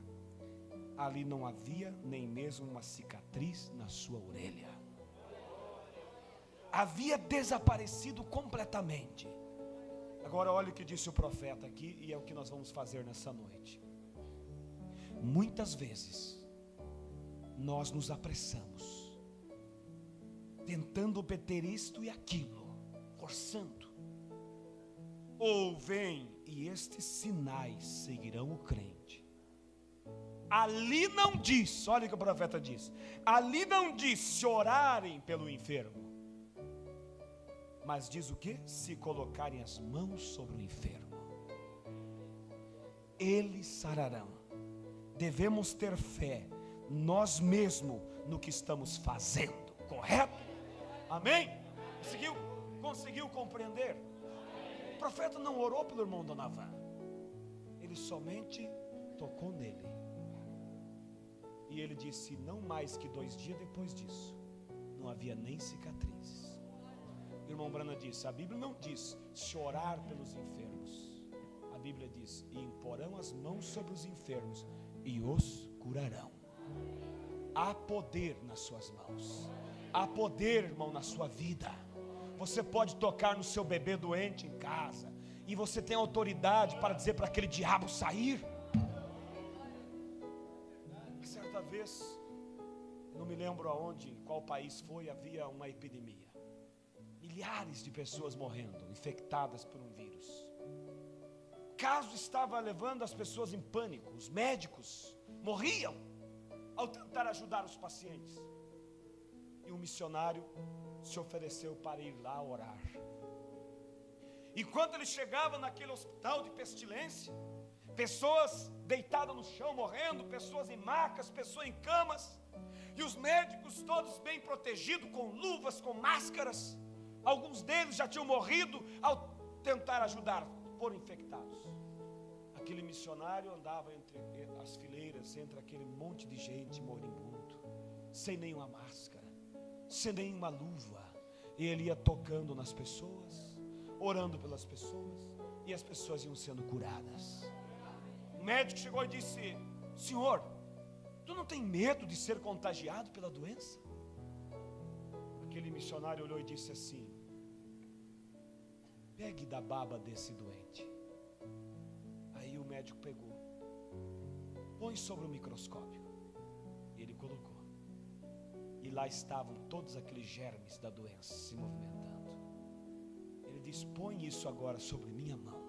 ali não havia nem mesmo uma cicatriz na sua orelha. Havia desaparecido completamente. Agora olha o que disse o profeta aqui, e é o que nós vamos fazer nessa noite. Muitas vezes nós nos apressamos, tentando obter isto e aquilo, forçando. Ou vem e estes sinais seguirão o crente. Ali não diz, olha o que o profeta diz, ali não diz se orarem pelo enfermo, mas diz o que? Se colocarem as mãos sobre o enfermo, eles sararão. Devemos ter fé nós mesmos no que estamos fazendo, correto? Amém? Conseguiu compreender? O profeta não orou pelo irmão Donavan, ele somente tocou nele. E ele disse: não mais que 2 dias depois disso, não havia nem cicatrizes. O irmão Brana disse: a Bíblia não diz se orar pelos enfermos. A Bíblia diz: e imporão as mãos sobre os enfermos e os curarão. Há poder nas suas mãos. Há poder, irmão, na sua vida. Você pode tocar no seu bebê doente em casa, e você tem autoridade para dizer para aquele diabo sair. Certa vez, não me lembro aonde, em qual país foi, havia uma epidemia. Milhares de pessoas morrendo, infectadas por um vírus. O caso estava levando as pessoas em pânico. Os médicos morriam ao tentar ajudar os pacientes. E um missionário se ofereceu para ir lá orar. Enquanto ele chegava naquele hospital de pestilência, pessoas deitadas no chão morrendo, pessoas em macas, pessoas em camas, e os médicos todos bem protegidos, com luvas, com máscaras. Alguns deles já tinham morrido ao tentar ajudar, foram infectados. Aquele missionário andava entre as fileiras, entre aquele monte de gente moribundo, sem nenhuma máscara, sem nenhuma luva. E ele ia tocando nas pessoas, orando pelas pessoas, e as pessoas iam sendo curadas. O médico chegou e disse: senhor, tu não tem medo de ser contagiado pela doença? Aquele missionário olhou e disse assim: pegue da baba desse doente. Aí o médico pegou, põe sobre o microscópio. Ele colocou, e lá estavam todos aqueles germes da doença se movimentando. Ele disse: põe isso agora sobre minha mão.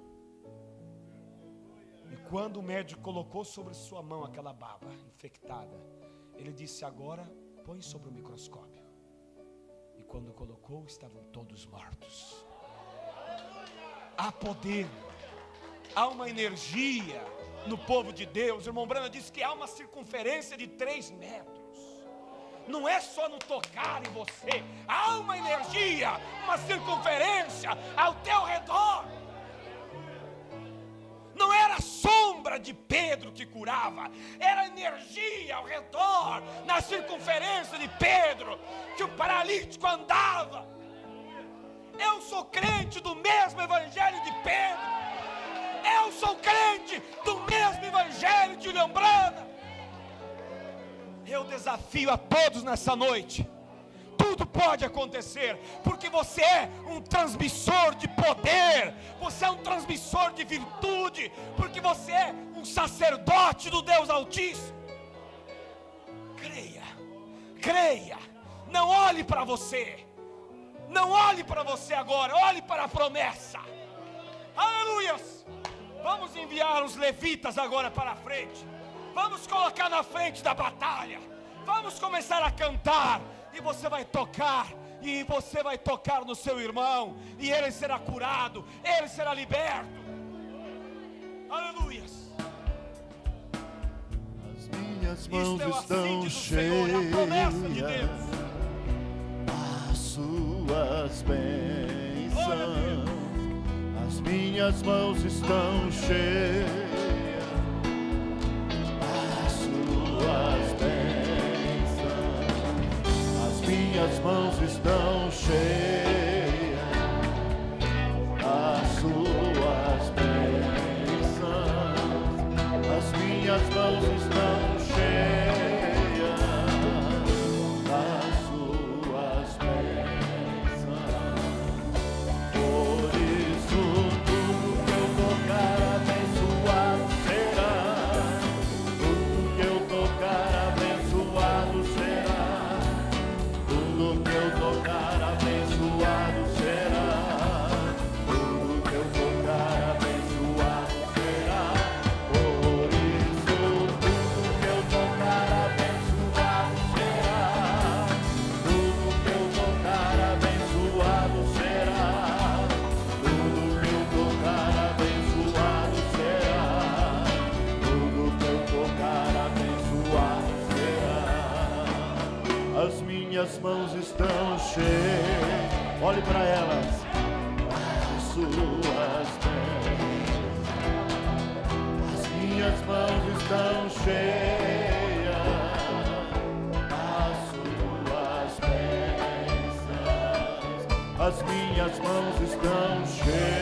E quando o médico colocou sobre sua mão aquela baba infectada, ele disse: agora põe sobre o microscópio. E quando colocou, estavam todos mortos. Há poder, há uma energia no povo de Deus. O irmão Brana disse que há uma circunferência de 3 metros. Não é só no tocar em você, há uma energia, uma circunferência ao teu redor. Não era a sombra de Pedro que curava, era energia ao redor, na circunferência de Pedro, que o paralítico andava. Eu sou crente do mesmo evangelho de Pedro. Eu sou crente do mesmo evangelho de William Branham. Eu desafio a todos nessa noite. Tudo pode acontecer, porque você é um transmissor de poder, você é um transmissor de virtude, porque você é um sacerdote do Deus Altíssimo. Creia, creia, não olhe para você, Não olhe para você agora, olhe para a promessa. Aleluias! Vamos enviar os levitas agora para a frente. Vamos colocar na frente da batalha. Vamos começar a cantar. E você vai tocar. E você vai tocar no seu irmão. E ele será curado. Ele será liberto. Aleluias! As minhas mãos Isto é o estão assídio do Senhor, é a promessa de cheias. Deus. As suas bênçãos, as minhas mãos estão cheias, as suas bênçãos, as minhas mãos estão cheias, as suas bênçãos, as minhas mãos estão cheias. Minhas mãos estão cheias, olhe para elas, as suas bênçãos, as minhas mãos estão cheias, as suas bênçãos, as minhas mãos estão cheias,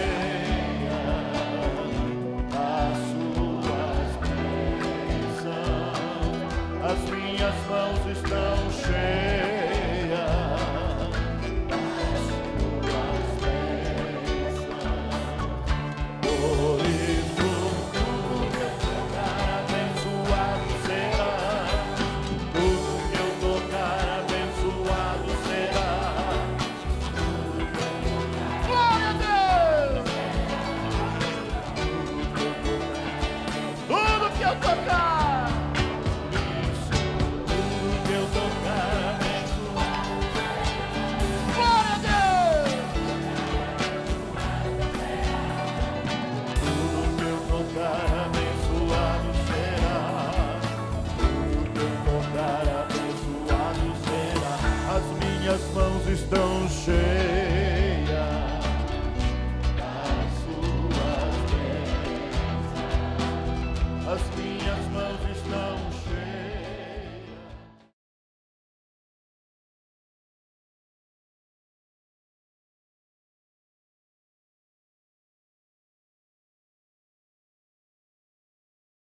as suas bênçãos, as minhas mãos estão cheias. Minhas mãos estão cheias.